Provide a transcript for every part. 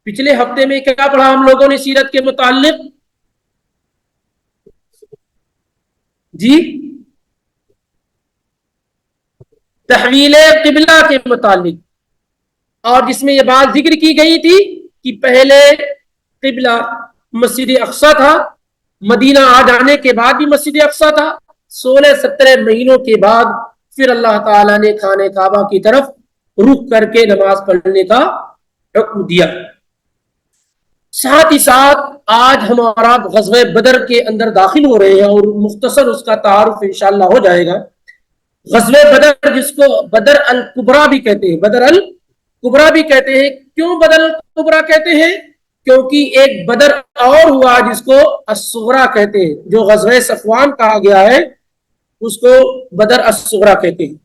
پچھلے ہفتے میں کیا پڑھا ہم لوگوں نے سیرت کے متعلق؟ جی، تحویل قبلہ کے متعلق، اور جس میں یہ بات ذکر کی گئی تھی کہ پہلے قبلہ مسجد اقصی تھا، مدینہ آ جانے کے بعد بھی مسجد اقصی تھا، 16-17 مہینوں کے بعد پھر اللہ تعالیٰ نے خانہ کعبہ کی طرف رخ کر کے نماز پڑھنے کا حکم دیا۔ ساتھ ہی ساتھ آج ہمارا غزوہ بدر کے اندر داخل ہو رہے ہیں اور مختصر اس کا تعارف انشاءاللہ ہو جائے گا۔ غزوہ بدر جس کو بدر الکبریٰ بھی کہتے ہیں، بدر الکبریٰ بھی کہتے ہیں۔ کیوں بدر الکبریٰ کہتے ہیں؟ کیونکہ ایک بدر اور ہوا جس کو الصغریٰ کہتے ہیں، جو غزوہ صفوان کہا گیا ہے اس کو بدر الصغریٰ کہتے ہیں۔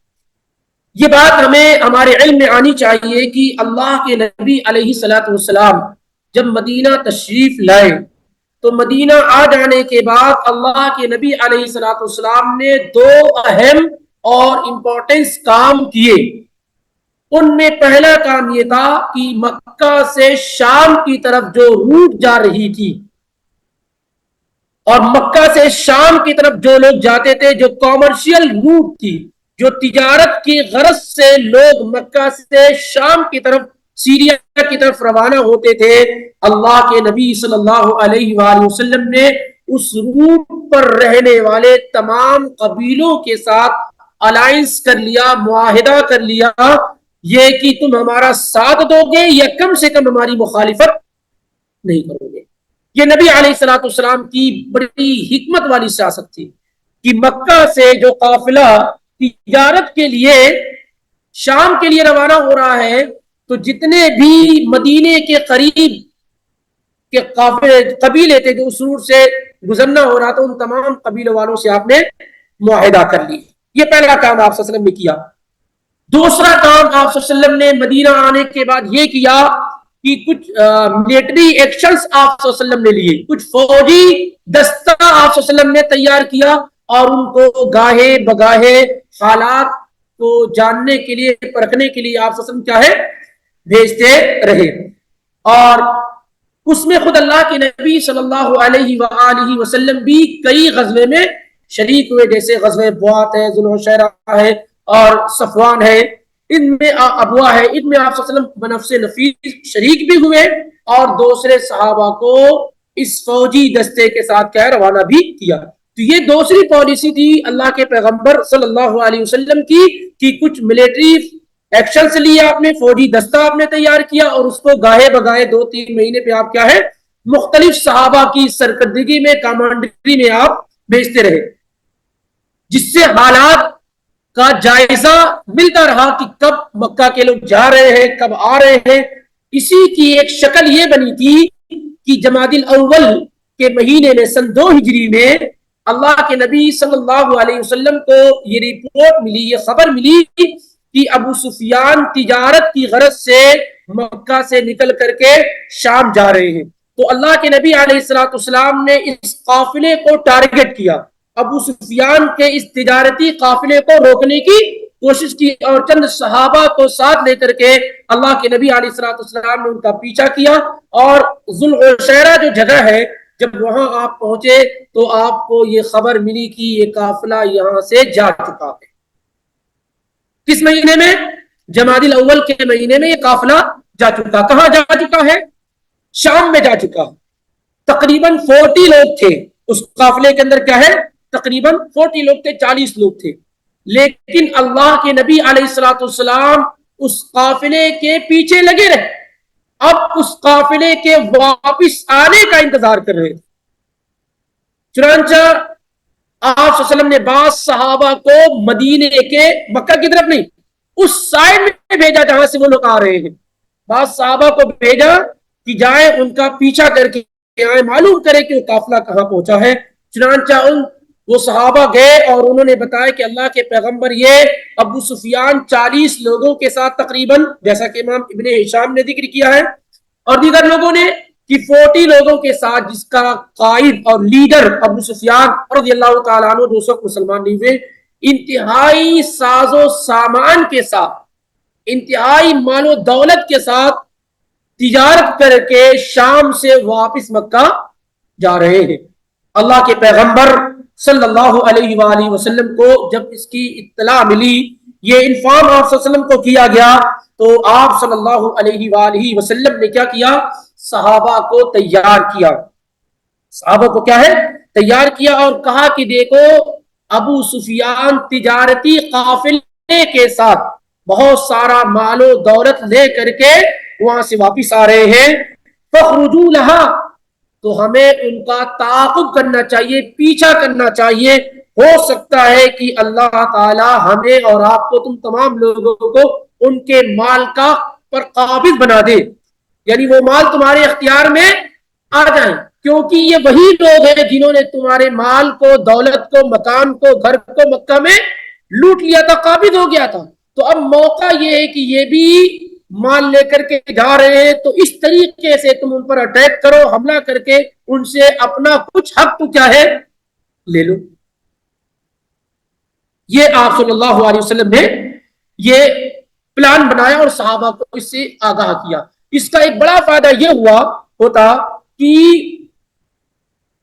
یہ بات ہمیں ہمارے علم میں آنی چاہیے کہ اللہ کے نبی علیہ الصلوۃ والسلام جب مدینہ تشریف لائے تو مدینہ آ جانے کے بعد اللہ کے نبی علیہ الصلوۃ والسلام نے 2 اہم اور امپورٹنس کام کیے۔ ان میں پہلا کام یہ تھا کہ مکہ سے شام کی طرف جو روٹ جا رہی تھی اور مکہ سے شام کی طرف جو لوگ جاتے تھے، جو کامرشل روٹ تھی، جو تجارت کی غرض سے لوگ مکہ سے شام کی طرف، سیریا کی طرف روانہ ہوتے تھے، اللہ کے نبی صلی اللہ علیہ وآلہ وسلم نے اس روٹ پر رہنے والے تمام قبیلوں کے ساتھ الائنس کر لیا، معاہدہ کر لیا، یہ کہ تم ہمارا ساتھ دو گے یا کم سے کم ہماری مخالفت نہیں کرو گے۔ یہ نبی علیہ الصلوۃ والسلام کی بڑی حکمت والی سیاست تھی کہ مکہ سے جو قافلہ تجارت کے لیے شام کے لیے روانہ ہو رہا ہے تو جتنے بھی مدینے کے قریب کے قبیلے تھے جو اس روٹ سے گزرنا ہو رہا تھا، ان تمام قبیلوں والوں سے آپ نے معاہدہ کر لی۔ یہ پہلا کام آپ صلی اللہ علیہ وسلم نے کیا۔ دوسرا کام آپ صلی اللہ علیہ وسلم نے مدینہ آنے کے بعد یہ کیا کہ کچھ ملٹری ایکشنز آپ صلی اللہ علیہ وسلم نے لیے، کچھ فوجی دستہ آپ صلی اللہ علیہ وسلم نے تیار کیا اور ان کو گاہے بگاہے حالات کو جاننے کے لیے، پرکھنے کے لیے آپ صلی اللہ علیہ وسلم کیا ہے بھیجتے رہے۔ اور اس میں خود اللہ کے نبی صلی اللہ علیہ وآلہ وسلم بھی کئی غزوے میں شریک ہوئے، جیسے غزوہ بوات ہے، ذوالحجیرہ ہے اور صفوان ہے، ان میں ابوا ہے، ان میں آپ صلی اللہ علیہ وسلم بنفس نفیس شریک بھی ہوئے اور دوسرے صحابہ کو اس فوجی دستے کے ساتھ کیا روانہ بھی کیا۔ تو یہ دوسری پالیسی تھی اللہ کے پیغمبر صلی اللہ علیہ وسلم کی کہ کچھ ملٹری ایکشن سے لیے آپ نے، فوجی دستہ آپ نے تیار کیا اور اس کو گاہے بگاہے 2-3 مہینے پہ آپ کیا ہے مختلف صحابہ کی سرکردگی میں، کمانڈری میں آپ بھیجتے رہے، جس سے حالات کا جائزہ ملتا رہا کہ کب مکہ کے لوگ جا رہے ہیں، کب آ رہے ہیں۔ اسی کی ایک شکل یہ بنی تھی کہ جمادی الاول کے مہینے میں سن 2 ہجری میں اللہ کے نبی صلی اللہ علیہ وسلم کو یہ رپورٹ ملی، یہ خبر ملی کہ ابو سفیان تجارت کی غرض سے مکہ سے نکل کر کے شام جا رہے ہیں۔ تو اللہ کے نبی علیہ السلام نے اس قافلے کو ٹارگٹ کیا، ابو سفیان کے اس تجارتی قافلے کو روکنے کی کوشش کی اور چند صحابہ کو ساتھ لے کر کے اللہ کے نبی علیہ السلام نے ان کا پیچھا کیا۔ اور ذوالحجیرہ جو جگہ ہے، جب وہاں آپ پہنچے تو آپ کو یہ خبر ملی کہ یہ قافلہ یہاں سے جا چکا ہے۔ کس مہینے میں؟ جمادی الاول کے مہینے میں یہ قافلہ جا چکا۔ کہاں جا چکا ہے؟ شام میں جا چکا۔ تقریباً 40 لوگ تھے اس قافلے کے اندر، کیا ہے تقریباً 40 لوگ تھے، 40 لوگ تھے، لیکن اللہ کے نبی علیہ السلام اس قافلے کے پیچھے لگے رہے، اب اس قافلے کے واپس آنے کا انتظار کر رہے تھے۔ چنانچہ آپ صلی اللہ علیہ وسلم نے بعض صحابہ کو مدینے کے، مکہ کی طرف نہیں، اس سائڈ میں بھیجا جہاں سے وہ لوگ آ رہے ہیں، بعض صحابہ کو بھیجا کہ جائیں ان کا پیچھا کر کے آئیں، معلوم کریں کہ وہ قافلہ کہاں پہنچا ہے۔ چنانچہ وہ صحابہ گئے اور انہوں نے بتایا کہ اللہ کے پیغمبر یہ ابو سفیان 40 لوگوں کے ساتھ تقریباً، جیسا کہ امام ابن ہشام نے ذکر کیا ہے اور دیگر لوگوں نے، کہ 40 لوگوں کے ساتھ جس کا قائد اور لیڈر ابو سفیان رضی اللہ تعالیٰ عنہ، جو سب مسلمان نہیں ہوئے، انتہائی ساز و سامان کے ساتھ، انتہائی مال و دولت کے ساتھ تجارت کر کے شام سے واپس مکہ جا رہے ہیں. اللہ کے پیغمبر صلی اللہ علیہ وآلہ وسلم کو جب اس کی اطلاع ملی، یہ انفارم آپ صلی اللہ علیہ وسلم کو کیا گیا، تو آپ صلی اللہ علیہ وآلہ وسلم نے کیا کیا؟ صحابہ کو تیار کیا. صحابہ کو کیا ہے؟ تیار کیا اور کہا کہ دیکھو ابو سفیان تجارتی قافلے کے ساتھ بہت سارا مال و دولت لے کر کے وہاں سے واپس آ رہے ہیں، فخرجوا لہا، تو ہمیں ان کا تعاقب کرنا چاہیے، پیچھا کرنا چاہیے. ہو سکتا ہے کہ اللہ تعالی ہمیں اور آپ کو، تم تمام لوگوں کو ان کے مال کا پر قابض بنا دے، یعنی وہ مال تمہارے اختیار میں آ جائیں، کیونکہ یہ وہی لوگ ہیں جنہوں نے تمہارے مال کو، دولت کو، مکان کو، گھر کو مکہ میں لوٹ لیا تھا، قابض ہو گیا تھا. تو اب موقع یہ ہے کہ یہ بھی مال لے کر کے جا رہے ہیں، تو اس طریقے سے تم ان پر اٹیک کرو، حملہ کر کے ان سے اپنا کچھ حق تو کیا ہے لے لو. یہ آپ صلی اللہ علیہ وسلم نے یہ پلان بنایا اور صحابہ کو اس سے آگاہ کیا. اس کا ایک بڑا فائدہ یہ ہوتا کہ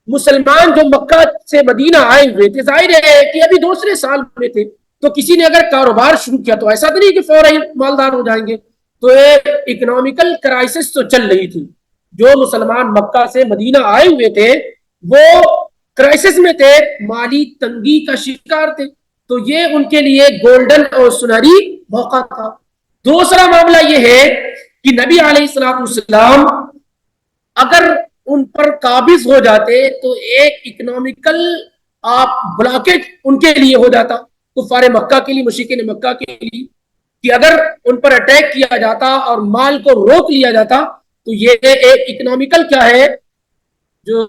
مسلمان جو مکہ سے مدینہ آئے ہوئے تھے، ظاہر ہے کہ ابھی دوسرے سال میں تھے، تو کسی نے اگر کاروبار شروع کیا تو ایسا تو نہیں کہ فوراً مالدار ہو جائیں گے. تو ایک اکنامیکل کرائسس تو چل رہی تھی. جو مسلمان مکہ سے مدینہ آئے ہوئے تھے وہ کرائسس میں تھے، مالی تنگی کا شکار تھے، تو یہ ان کے لیے گولڈن اور سنہری موقع تھا. دوسرا معاملہ یہ ہے کہ نبی علیہ السلام اگر ان پر قابض ہو جاتے تو ایک اکنامیکل آپ بلاکیج ان کے لیے ہو جاتا، کفار مکہ کے لیے، مشرکین مکہ کے لیے، کہ اگر ان پر اٹیک کیا جاتا اور مال کو روک لیا جاتا تو یہ ایک اکنامیکل کیا ہے جو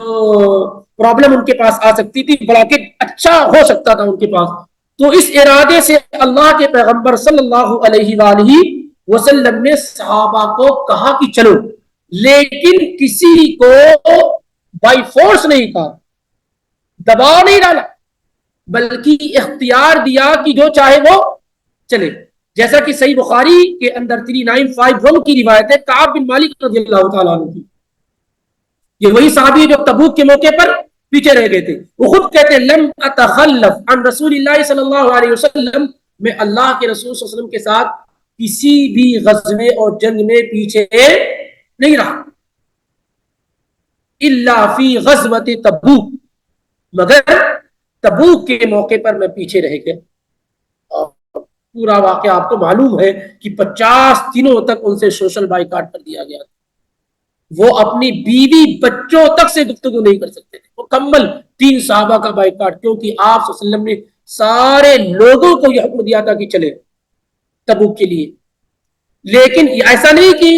پرابلم ان کے پاس آ سکتی تھی، بلاکیج اچھا ہو سکتا تھا ان کے پاس. تو اس ارادے سے اللہ کے پیغمبر صلی اللہ علیہ وآلہ وسلم نے صحابہ کو کہا کہ چلو، لیکن کسی کو بائی فورس نہیں کہا، دباؤ نہیں ڈالا، بلکہ اختیار دیا کہ جو چاہے وہ چلے. جیسا کہ صحیح بخاری کے اندر 3951 کی روایت ہے کعب بن مالک رضی اللہ تعالیٰ عنہ کی. یہ وہی صحابی جو تبوک کے موقع پر پیچھے رہ گئے تھے. وہ خود کہتے ہیں لم اتخلف عن رسول اللہ صلی اللہ علیہ وسلم، میں اللہ کے رسول صلی اللہ علیہ وسلم کے ساتھ کسی بھی غزوے اور جنگ میں پیچھے نہیں رہا، الا فی غزوۃ تبوک، مگر تبوک کے موقع پر میں پیچھے رہ گیا. اور پورا واقعہ آپ کو معلوم ہے کہ 50 دنوں تک ان سے سوشل بائیکاٹ کر دیا گیا. وہ اپنی بیوی بچوں تک سے گفتگو نہیں کر سکتے تھے، مکمل 3 صحابہ کا بائیکاٹ، کیونکہ آپ صلی اللہ علیہ وسلم نے سارے لوگوں کو یہ حکم دیا تھا کہ چلے تبوک کے لیے. لیکن ایسا نہیں کہ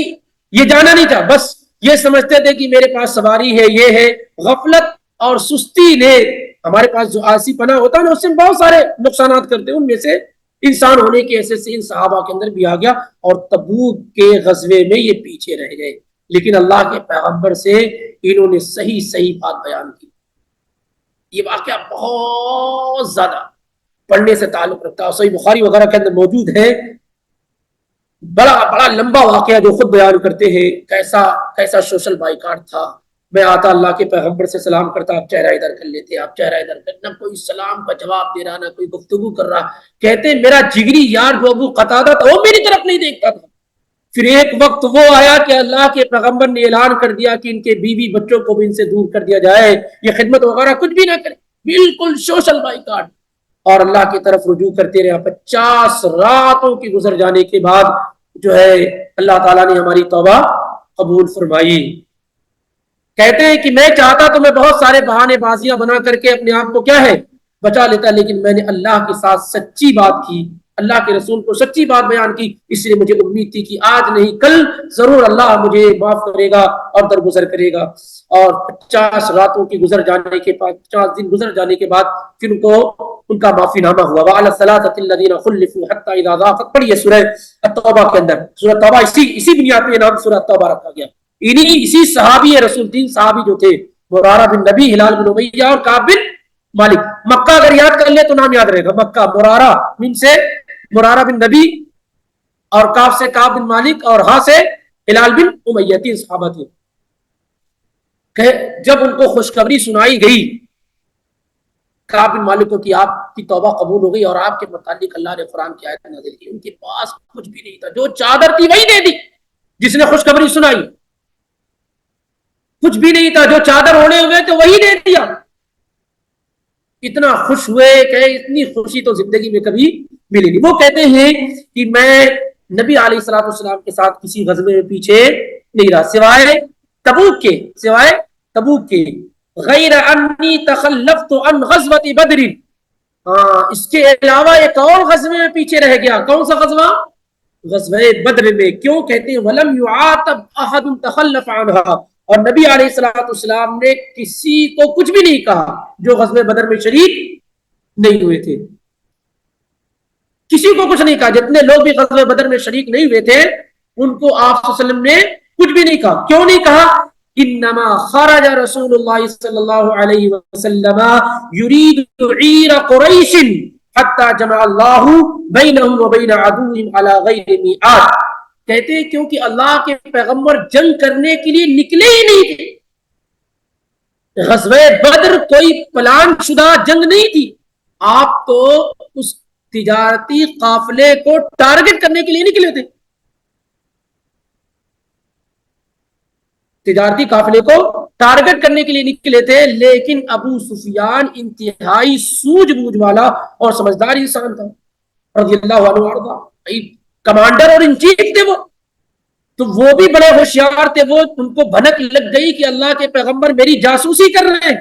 یہ جانا نہیں تھا، بس یہ سمجھتے تھے کہ میرے پاس سواری ہے، یہ ہے. غفلت اور سستی نے، ہمارے پاس جو آسی پناہ ہوتا ہے نا، اس سے بہت سارے نقصانات کرتے ہیں، ان میں سے انسان ہونے کے ایسے سے ان صحابہ کے اندر بھی آ گیا اور تبوک کے غزوے میں یہ پیچھے رہ گئے. لیکن اللہ کے پیغمبر سے انہوں نے صحیح بات بیان کی. یہ واقعہ بہت زیادہ پڑھنے سے تعلق رکھتا ہے، صحیح بخاری وغیرہ کے اندر موجود ہے. بڑا لمبا واقعہ جو خود بیان کرتے ہیں کیسا سوشل بائیکاٹ تھا. میں آتا اللہ کے پیغمبر سے سلام کرتا، آپ چہرہ ادھر کر لیتے، آپ چہرہ ادھر کر، نہ کوئی سلام کا جواب دے رہا، نہ کوئی گفتگو کر رہا. کہتے میرا جگری یار جو ابو قتادہ تھا وہ میری طرف نہیں دیکھتا تھا. پھر ایک وقت وہ آیا کہ اللہ کے پیغمبر نے اعلان کر دیا کہ ان کے بیوی بچوں کو بھی ان سے دور کر دیا جائے، یہ خدمت وغیرہ کچھ بھی نہ کرے، بالکل سوشل بائیکاٹ. اور اللہ کی طرف رجوع کرتے رہے. 50 راتوں کی گزر جانے کے بعد جو ہے اللہ تعالیٰ نے ہماری توبہ قبول فرمائی. کہتے ہیں کہ میں چاہتا تو میں بہت سارے بہانے بازیاں بنا کر کے اپنے آپ کو کیا ہے بچا لیتا، لیکن میں نے اللہ کے ساتھ سچی بات کی، اللہ کے رسول کو سچی بات بیان کی، اس لیے مجھے امید تھی کہ آج نہیں کل ضرور اللہ مجھے معاف کرے گا اور درگزر کرے گا. اور 50 راتوں کی گزر جانے کے بعد، 50 دن گزر جانے کے بعد پھر ان کا معافی نامہ ہوا. وعلی الثلاثة الذین خلفوا حتی اذا ضاقت، پڑھیے سورہ التوبہ کے اندر. سورہ توبہ اسی بنیاد پہ نام سورہ توبہ رکھا گیا. اسی صحابی رسول، 3 صحابی جو تھے، مرارہ بن نبی، ہلال بن امیہ اور کعب بن مالک. مکہ اگر یاد کر لے تو نام یاد رہے گا. مکہ، مرارہ من سے مرارہ بن نبی، اور کاف سے کعب بن مالک، اور ہاں سے ہلال بن امیہ 3 صحابہ تھے. جب ان کو خوشخبری سنائی گئی کعب بن مالک کو کہ آپ کی توبہ قبول ہو گئی اور آپ کے متعلق اللہ نے قرآن کی آیت نازل کی، ان کے پاس کچھ بھی نہیں تھا، جو چادر تھی وہی دے دی جس نے خوشخبری سنائی. کچھ بھی نہیں تھا، جو چادر اوڑھے ہوئے تھے وہی دے دیا. اتنا خوش ہوئے کہ اتنی خوشی تو زندگی میں کبھی ملی نہیں. وہ کہتے ہیں کہ میں نبی علیہ الصلوۃ والسلام کے ساتھ کسی غزوے میں پیچھے نہیں رہا سوائے تبوک کے غیر انی تخلفت عن غزوۃ بدر. اس کے علاوہ ایک اور غزوے میں پیچھے رہ گیا. کون سا غزوہ؟ غزوہ بدر میں. کیوں کہتے ہیں ولم یعاتب احد تخلف عنها، اور نبی علیہ الصلوۃ والسلام نے کسی کو کچھ بھی نہیں کہا جو غزوہ بدر میں شریک نہیں ہوئے تھے. کسی کو کچھ نہیں کہا. جتنے لوگ بھی غزوہ بدر میں شریک نہیں ہوئے تھے ان کو آپ صلی اللہ علیہ وسلم نے کچھ بھی نہیں کہا. کیوں نہیں کہا؟ انما خرج رسول اللہ صلی اللہ علیہ وسلم یرید عیر قریش حتی جمع اللہ بینہم وبین عدوہم علی غیر میعاد. کہتے ہیں کیونکہ اللہ کے پیغمبر جنگ کرنے کے لیے نکلے ہی نہیں تھے. غزوہ بدر کوئی پلان شدہ جنگ نہیں تھی. آپ تو اس تجارتی قافلے کو ٹارگٹ کرنے کے لیے نکلے تھے. تجارتی قافلے کو ٹارگٹ کرنے کے لیے نکلے تھے. لیکن ابو سفیان انتہائی سوجھ بوجھ والا اور سمجھدار انسان تھا رضی اللہ عنہ. کمانڈر اور ان چیف تھے وہ تو وہ بھی بڑے ہوشیار تھے. وہ ان کو بھنک لگ گئی کہ اللہ کے پیغمبر میری جاسوسی کر رہے ہیں.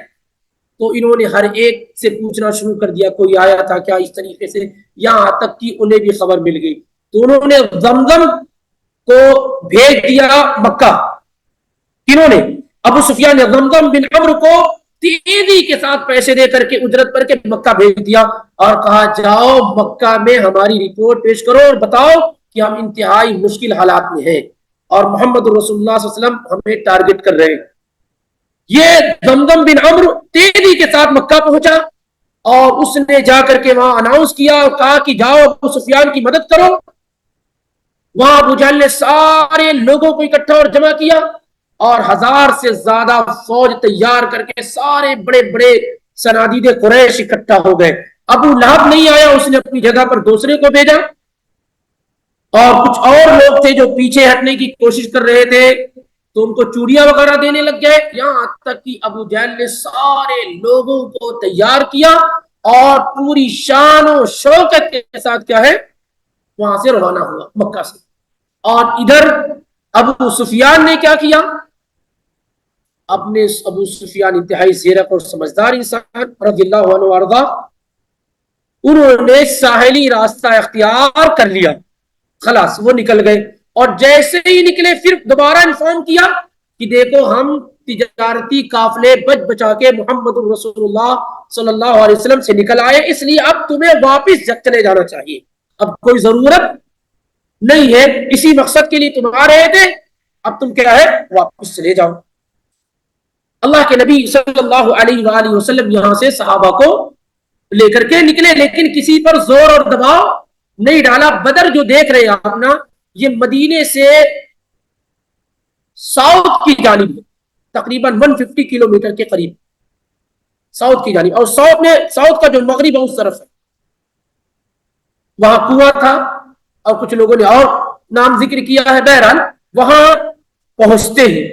تو انہوں نے ہر ایک سے پوچھنا شروع کر دیا کوئی آیا تھا کیا، اس طریقے سے یہاں تک کہ انہیں بھی خبر مل گئی. تو انہوں نے زمزم کو بھیج دیا مکہ. انہوں نے ابو سفیان نے زمزم بن عمرو کو تیزی کے ساتھ پیسے دے کر کے اجرت پر کے مکہ بھیج دیا اور کہا جاؤ مکہ میں ہماری رپورٹ پیش کرو اور بتاؤ کہ ہم انتہائی مشکل حالات میں ہیں اور محمد رسول اللہ صلی اللہ علیہ وسلم ہمیں ٹارگٹ کر رہے ہیں. یہ زمزم بن عمرو تیزی کے ساتھ مکہ پہنچا اور اس نے جا کر کے وہاں اناؤنس کیا اور کہا کہ جاؤ ابو سفیان کی مدد کرو. وہاں ابو جہل نے سارے لوگوں کو اکٹھا اور جمع کیا اور 1000 سے زیادہ فوج تیار کر کے سارے بڑے بڑے صنادید قریش اکٹھا ہو گئے. ابو لہب نہیں آیا، اس نے اپنی جگہ پر دوسرے کو بھیجا اور کچھ اور لوگ تھے جو پیچھے ہٹنے کی کوشش کر رہے تھے تو ان کو چوڑیاں وغیرہ دینے لگ گئے. یہاں تک کہ ابو جہل نے سارے لوگوں کو تیار کیا اور پوری شان و شوکت کے ساتھ کیا ہے وہاں سے روانہ ہوا مکہ سے. اور ادھر ابو سفیان نے کیا کیا؟ اپنے ابو سفیان انتہائی زیرک اور سمجھدار انسان رضی اللہ عنہ وارضا، انہوں نے ساحلی راستہ اختیار کر لیا. خلاص وہ نکل گئے اور جیسے ہی نکلے پھر دوبارہ انفارم کیا کہ دیکھو ہم تجارتی قافلے بچ بچا کے محمد رسول اللہ صلی اللہ علیہ وسلم سے نکل آئے، اس لیے اب تمہیں واپس چلے جانا چاہیے، اب کوئی ضرورت نہیں ہے، اسی مقصد کے لیے تم آ رہے تھے، اب تم کیا ہے واپس چلے جاؤ. اللہ کے نبی صلی اللہ علیہ وآلہ وسلم یہاں سے صحابہ کو لے کر کے نکلے لیکن کسی پر زور اور دباؤ نہیں ڈالا. بدر جو دیکھ رہے ہیں آپ نا یہ مدینے سے ساؤتھ کی جانب ہے، تقریباً 150 کلومیٹر کے قریب ساؤتھ کی جانب، اور ساؤتھ کا جو مغرب ہے اس طرف ہے. وہاں کنواں تھا اور کچھ لوگوں نے اور نام ذکر کیا ہے. بہرحال وہاں پہنچتے ہیں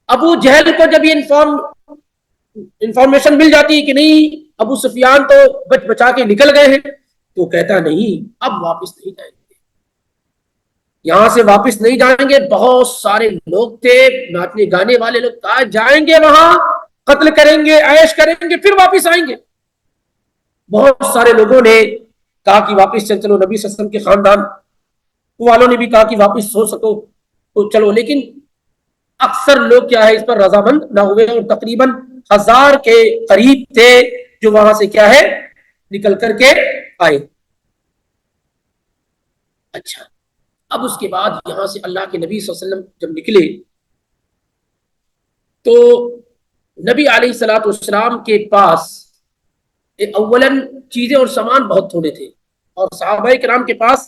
ابو جہل کو جب یہ انفارمیشن مل جاتی ہے کہ نہیں ابو سفیان تو بچ بچا کے نکل گئے ہیں تو کہتا نہیں اب واپس نہیں جائیں گے، یہاں سے واپس نہیں جائیں گے. بہت سارے لوگ تھے ناچنے گانے والے لوگ، کہا جائیں گے وہاں قتل کریں گے عیش کریں گے پھر واپس آئیں گے. بہت سارے لوگوں نے کہا کہ واپس چلو، نبی صلی اللہ علیہ وسلم کے خاندان والوں نے بھی کہا کہ واپس ہو سکو تو چلو، لیکن اکثر لوگ کیا ہے اس پر رضامند نہ ہوئے اور تقریباً 1000 کے قریب تھے جو وہاں سے کیا ہے نکل کر کے آئے. اچھا اب اس کے بعد یہاں سے اللہ کے نبی صلی اللہ علیہ وسلم جب نکلے تو نبی علیہ الصلوۃ والسلام کے پاس اولاً چیزیں اور سامان بہت تھوڑے تھے اور صحابہ کرام کے پاس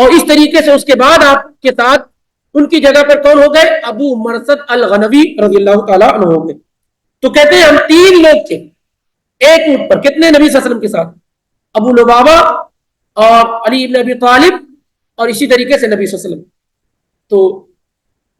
اور اس طریقے سے اس کے بعد آپ کے ساتھ ان کی جگہ پر کون ہو گئے؟ ابو مرثد الغنوی رضی اللہ تعالیٰ عنہ ہو گئے. تو کہتے ہیں ہم 3 لوگ تھے ایک اونٹ پر. کتنے؟ نبی صلی اللہ علیہ وسلم کے ساتھ ابو لبابہ اور علی بن ابی طالب اور اسی طریقے سے نبی صلی اللہ علیہ وسلم. تو